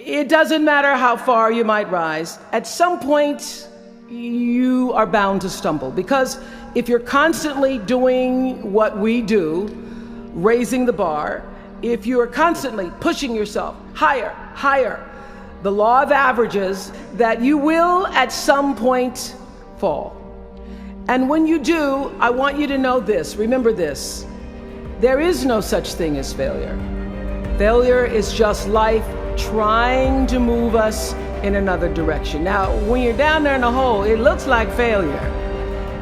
It doesn't matter how far you might rise. At some point, you are bound to stumble, because if you're constantly doing what we do, raising the bar, if you are constantly pushing yourself higher, higher, the law of averages that you will at some point fall. And when you do, I want you to know this, remember this, there is no such thing as failure. Failure is just life trying to move us in another direction. Now, when you're down there in the hole, it looks like failure.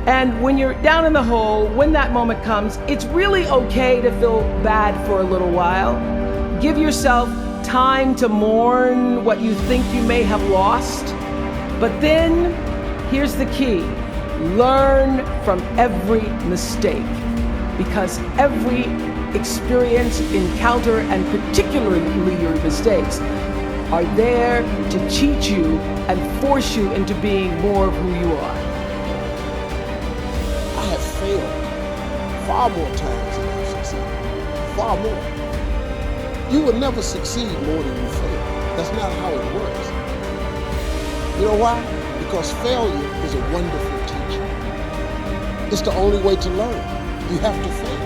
And when you're down in the hole, when that moment comes, it's really okay to feel bad for a little while. Give yourself time to mourn what you think you may have lost. But then, here's the key. Learn from every mistake, because every experience, encounter, and particularly your mistakes are there to teach you and force you into being more of who you are. I have failed far more times than I've succeeded. Far more. You will never succeed more than you fail. That's not how it works. You know why? Because failure is a wonderful teacher. It's the only way to learn. You have to fail.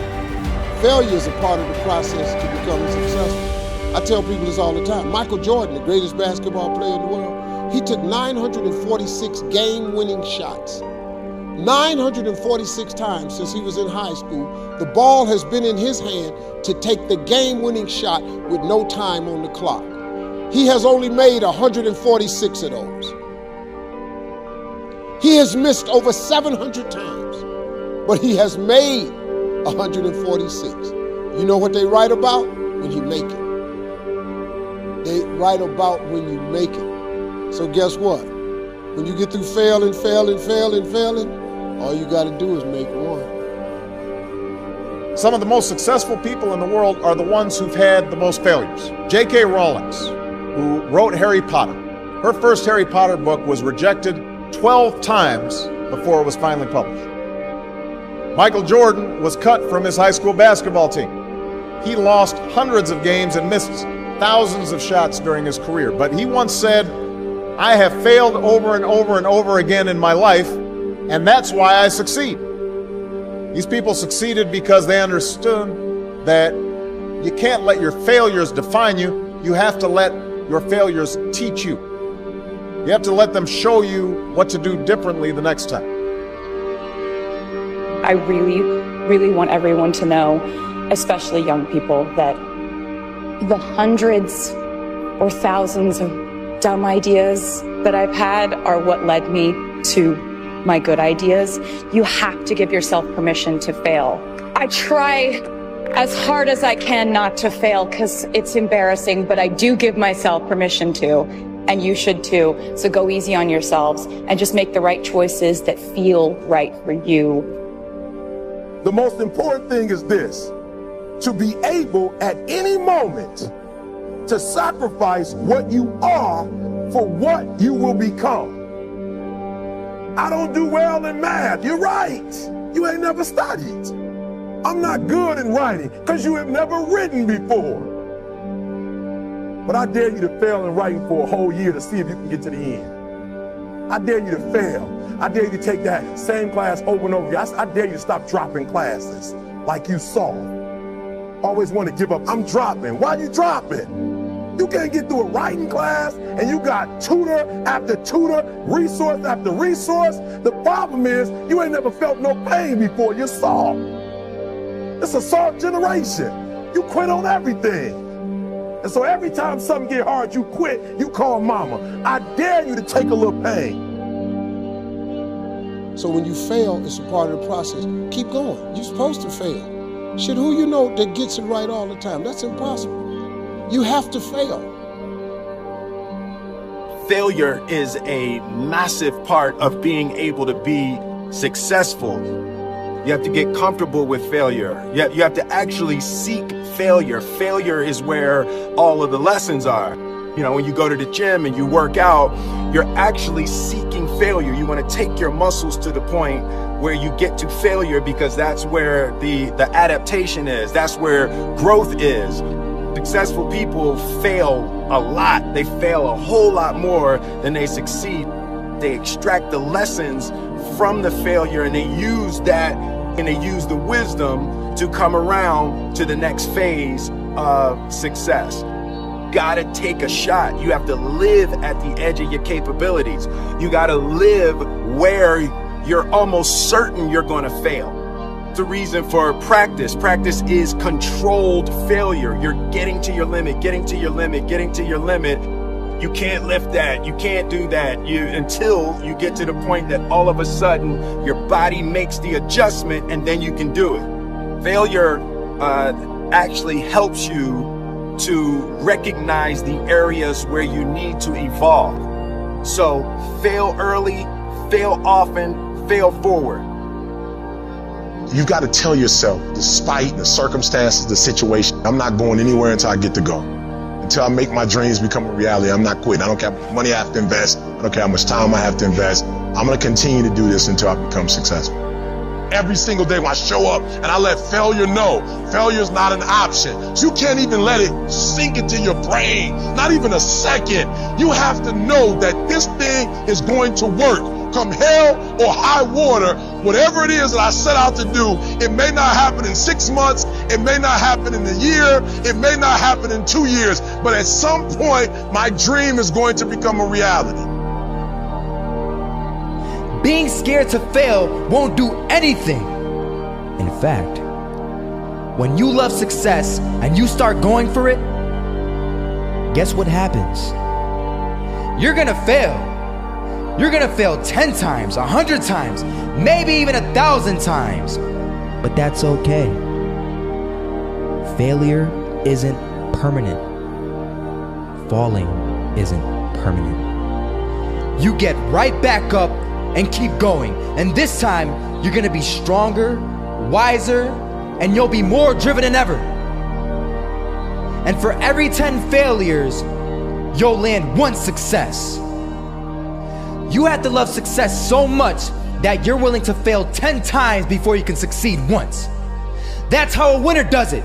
Failure is a part of the process to becoming successful. I tell people this all the time. Michael Jordan, the greatest basketball player in the world, he took 946 game-winning shots. 946 times since he was in high school, the ball has been in his hand to take the game-winning shot with no time on the clock. He has only made 146 of those. He has missed over 700 times, but he has made 146. You know what they write about? When you make it. They write about when you make it. So guess what? When you get through failing, all you got to do is make one. Some of the most successful people in the world are the ones who've had the most failures. J.K. Rowling, who wrote Harry Potter. Her first Harry Potter book was rejected 12 times before it was finally published. Michael Jordan was cut from his high school basketball team. He lost hundreds of games and missed thousands of shots during his career. But he once said, I have failed over and over and over again in my life, and that's why I succeed. These people succeeded because they understood that you can't let your failures define you. You have to let your failures teach you. You have to let them show you what to do differently the next time. I really, really want everyone to know, especially young people, that the hundreds or thousands of dumb ideas that I've had are what led me to my good ideas. You have to give yourself permission to fail. I try as hard as I can not to fail because it's embarrassing, but I do give myself permission to, and you should too. So go easy on yourselves and just make the right choices that feel right for you. The most important thing is this: to be able at any moment to sacrifice what you are for what you will become. I don't do well in math. You're right. You ain't never studied. I'm not good in writing because you have never written before. But I dare you to fail in writing for a whole year to see if you can get to the end. I dare you to fail. I dare you to take that same class over and over again. I dare you to stop dropping classes like you saw. Always want to give up. I'm dropping. Why are you dropping? You can't get through a writing class and you got tutor after tutor, resource after resource. The problem is you ain't never felt no pain before. You're soft. It's a soft generation. You quit on everything. And so every time something get hard, you quit, you call mama. I dare you to take a little pain. So when you fail, it's a part of the process. Keep going. You're supposed to fail. Shit, who you know that gets it right all the time? That's impossible. You have to fail. Failure is a massive part of being able to be successful. You have to get comfortable with failure. You have to actually seek failure. Failure is where all of the lessons are. You know, when you go to the gym and you work out, you're actually seeking failure. You want to take your muscles to the point where you get to failure because that's where the adaptation is. That's where growth is. Successful people fail a lot. They fail a whole lot more than they succeed. They extract the lessons from the failure and they use that and they use the wisdom to come around to the next phase of success. Gotta take a shot. You have to live at the edge of your capabilities. You gotta live where you're almost certain you're gonna fail. The reason for practice. Practice is controlled failure. You're getting to your limit, getting to your limit, getting to your limit. You can't lift that. You can't do that. Until you get to the point that all of a sudden your body makes the adjustment and then you can do it. Failure actually helps you to recognize the areas where you need to evolve. So fail early, fail often, fail forward. You've got to tell yourself, despite the circumstances, the situation, I'm not going anywhere until I get to go. Until I make my dreams become a reality, I'm not quitting. I don't care how much money I have to invest. I don't care how much time I have to invest. I'm going to continue to do this until I become successful. Every single day when I show up and I let failure know, failure is not an option. So you can't even let it sink into your brain, not even a second. You have to know that this thing is going to work. Come hell or high water, whatever it is that I set out to do, it may not happen in 6 months, it may not happen in a year, it may not happen in 2 years, but at some point, my dream is going to become a reality. Being scared to fail won't do anything. In fact, when you love success and you start going for it, guess what happens? You're gonna fail. You're gonna fail 10 times, 100 times, maybe even 1,000 times. But that's okay. Failure isn't permanent. Falling isn't permanent. You get right back up and keep going. And this time, you're gonna be stronger, wiser, and you'll be more driven than ever. And for every 10 failures, you'll land one success. You have to love success so much that you're willing to fail 10 times before you can succeed once. That's how a winner does it.